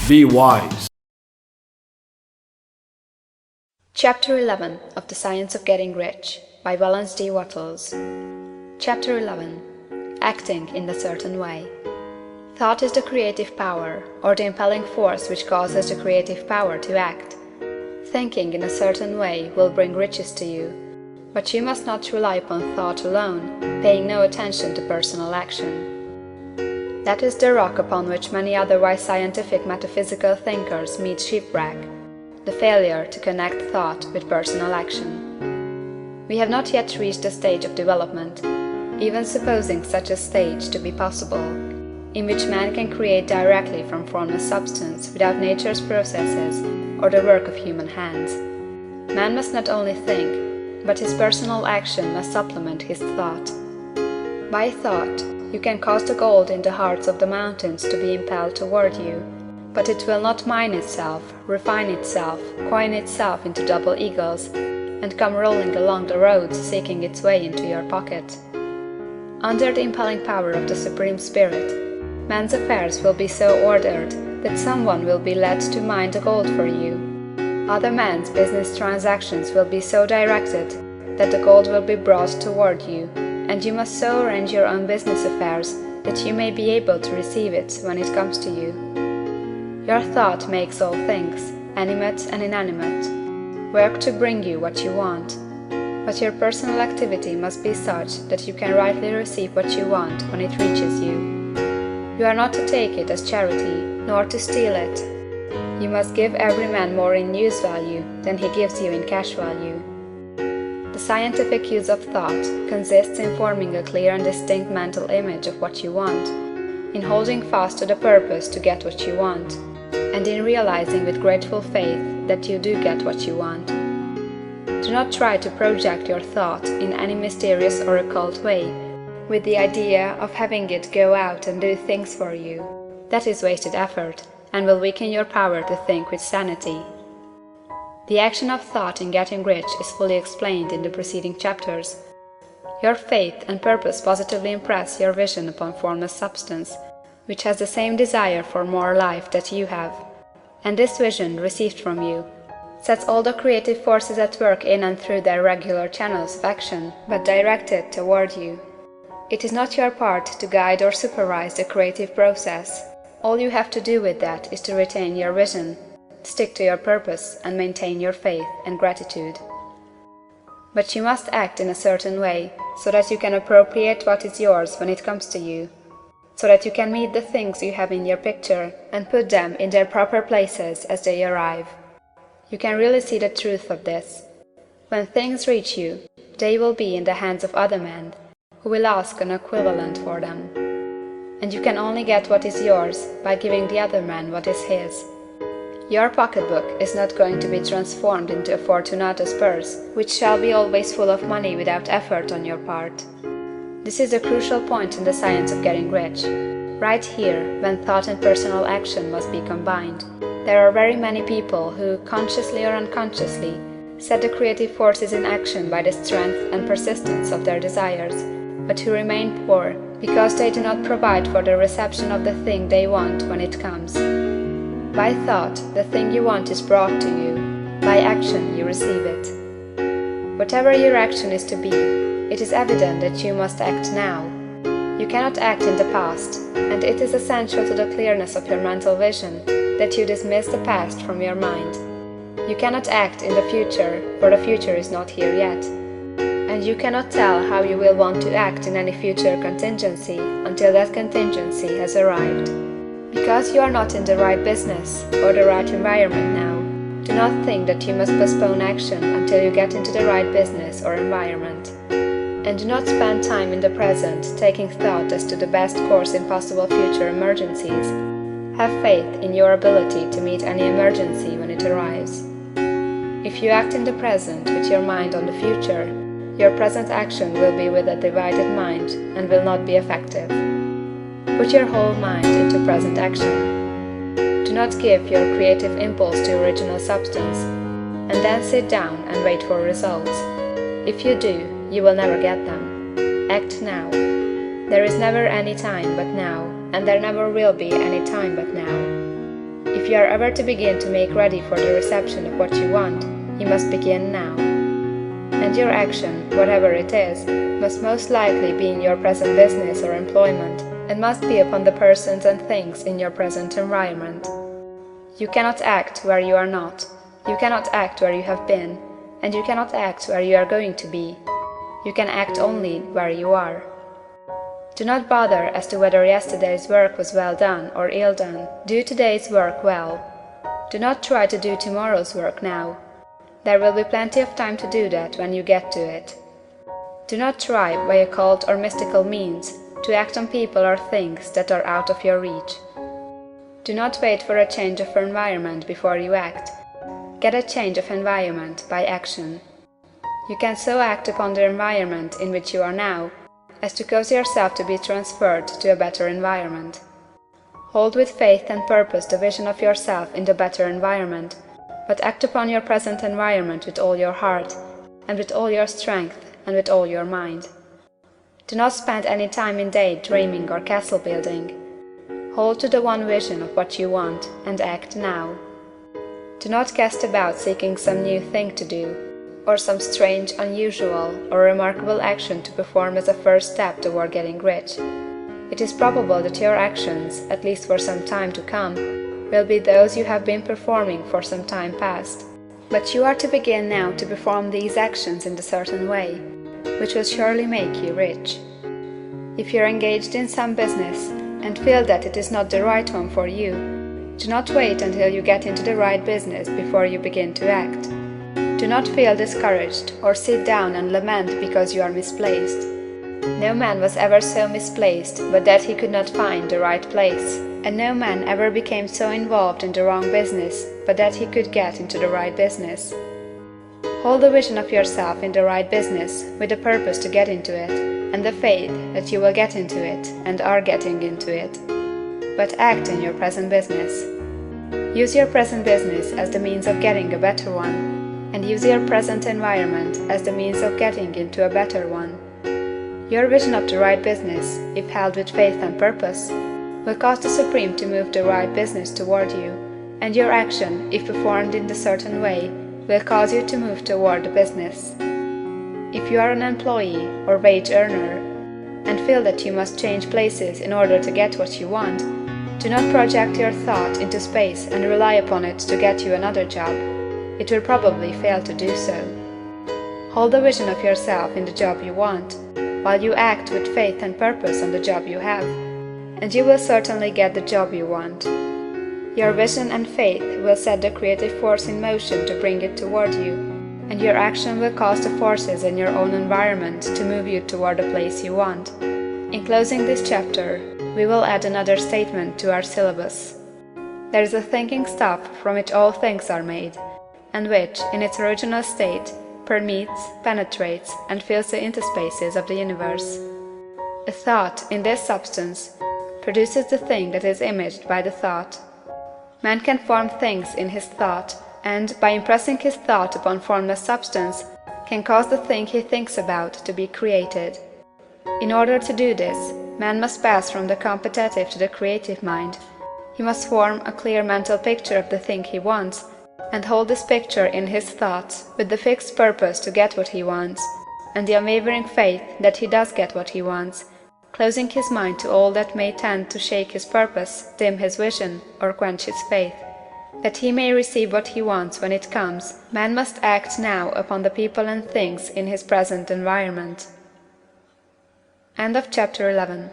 Be wise. Chapter 11 of The Science of Getting Rich by Wallace D. Wattles. Chapter 11. Acting in a Certain Way. Thought is the creative power, or the impelling force which causes the creative power to act. Thinking in a certain way will bring riches to you, but you must not rely upon thought alone, paying no attention to personal action. That is the rock upon which many otherwise scientific metaphysical thinkers meet shipwreck, the failure to connect thought with personal action. We have not yet reached the stage of development, even supposing such a stage to be possible, in which man can create directly from formless substance without nature's processes or the work of human hands. Man must not only think, but his personal action must supplement his thought. By thought, you can cause the gold in the hearts of the mountains to be impelled toward you, but it will not mine itself, refine itself, coin itself into double eagles, and come rolling along the roads seeking its way into your pocket. Under the impelling power of the Supreme Spirit, man's affairs will be so ordered that someone will be led to mine the gold for you. Other men's business transactions will be so directed that the gold will be brought toward you, and you must so arrange your own business affairs that you may be able to receive it when it comes to you. Your thought makes all things, animate and inanimate, work to bring you what you want. But your personal activity must be such that you can rightly receive what you want when it reaches you. You are not to take it as charity, nor to steal it. You must give every man more in use value than he gives you in cash value. The scientific use of thought consists in forming a clear and distinct mental image of what you want, in holding fast to the purpose to get what you want, and in realizing with grateful faith that you do get what you want. Do not try to project your thought in any mysterious or occult way, with the idea of having it go out and do things for you. That is wasted effort, and will weaken your power to think with sanity. The action of thought in getting rich is fully explained in the preceding chapters. Your faith and purpose positively impress your vision upon formless substance, which has the same desire for more life that you have, and this vision, received from you, sets all the creative forces at work in and through their regular channels of action, but directed toward you. It is not your part to guide or supervise the creative process. All you have to do with that is to retain your vision, stick to your purpose, and maintain your faith and gratitude. But you must act in a certain way, so that you can appropriate what is yours when it comes to you, so that you can meet the things you have in your picture and put them in their proper places as they arrive. You can really see the truth of this. When things reach you, they will be in the hands of other men, who will ask an equivalent for them. And you can only get what is yours by giving the other man what is his. Your pocketbook is not going to be transformed into a Fortunatus purse, which shall be always full of money without effort on your part. This is a crucial point in the science of getting rich. Right here, when thought and personal action must be combined, there are very many people who, consciously or unconsciously, set the creative forces in action by the strength and persistence of their desires, but who remain poor because they do not provide for the reception of the thing they want when it comes. By thought, the thing you want is brought to you. By action, you receive it. Whatever your action is to be, it is evident that you must act now. You cannot act in the past, and it is essential to the clearness of your mental vision that you dismiss the past from your mind. You cannot act in the future, for the future is not here yet. And you cannot tell how you will want to act in any future contingency until that contingency has arrived. Because you are not in the right business or the right environment now, do not think that you must postpone action until you get into the right business or environment. And do not spend time in the present taking thought as to the best course in possible future emergencies. Have faith in your ability to meet any emergency when it arrives. If you act in the present with your mind on the future, your present action will be with a divided mind and will not be effective. Put your whole mind into present action. Do not give your creative impulse to original substance, and then sit down and wait for results. If you do, you will never get them. Act now. There is never any time but now, and there never will be any time but now. If you are ever to begin to make ready for the reception of what you want, you must begin now. And your action, whatever it is, must most likely be in your present business or employment, and must be upon the persons and things in your present environment. You cannot act where you are not, you cannot act where you have been, and you cannot act where you are going to be. You can act only where you are. Do not bother as to whether yesterday's work was well done or ill done. Do today's work well. Do not try to do tomorrow's work now. There will be plenty of time to do that when you get to it. Do not try, by occult or mystical means, to act on people or things that are out of your reach. Do not wait for a change of environment before you act. Get a change of environment by action. You can so act upon the environment in which you are now as to cause yourself to be transferred to a better environment. Hold with faith and purpose the vision of yourself in the better environment, but act upon your present environment with all your heart, and with all your strength, and with all your mind. Do not spend any time in day-dreaming or castle-building. Hold to the one vision of what you want, and act now. Do not cast about seeking some new thing to do, or some strange, unusual, or remarkable action to perform as a first step toward getting rich. It is probable that your actions, at least for some time to come, will be those you have been performing for some time past. But you are to begin now to perform these actions in a certain way, which will surely make you rich. If you are engaged in some business, and feel that it is not the right one for you, do not wait until you get into the right business before you begin to act. Do not feel discouraged, or sit down and lament because you are misplaced. No man was ever so misplaced but that he could not find the right place, and no man ever became so involved in the wrong business but that he could get into the right business. Hold the vision of yourself in the right business with the purpose to get into it, and the faith that you will get into it and are getting into it. But act in your present business. Use your present business as the means of getting a better one, and use your present environment as the means of getting into a better one. Your vision of the right business, if held with faith and purpose, will cause the Supreme to move the right business toward you, and your action, if performed in a certain way, will cause you to move toward the business. If you are an employee or wage earner, and feel that you must change places in order to get what you want, do not project your thought into space and rely upon it to get you another job. It will probably fail to do so. Hold the vision of yourself in the job you want, while you act with faith and purpose on the job you have, and you will certainly get the job you want. Your vision and faith will set the creative force in motion to bring it toward you, and your action will cause the forces in your own environment to move you toward the place you want. In closing this chapter, we will add another statement to our syllabus. There is a thinking stuff from which all things are made, and which, in its original state, permeates, penetrates, and fills the interspaces of the universe. A thought, in this substance, produces the thing that is imaged by the thought. Man can form things in his thought, and, by impressing his thought upon formless substance, can cause the thing he thinks about to be created. In order to do this, man must pass from the competitive to the creative mind. He must form a clear mental picture of the thing he wants, and hold this picture in his thoughts with the fixed purpose to get what he wants, and the unwavering faith that he does get what he wants, closing his mind to all that may tend to shake his purpose, dim his vision, or quench his faith. That he may receive what he wants when it comes, man must act now upon the people and things in his present environment. End of chapter 11.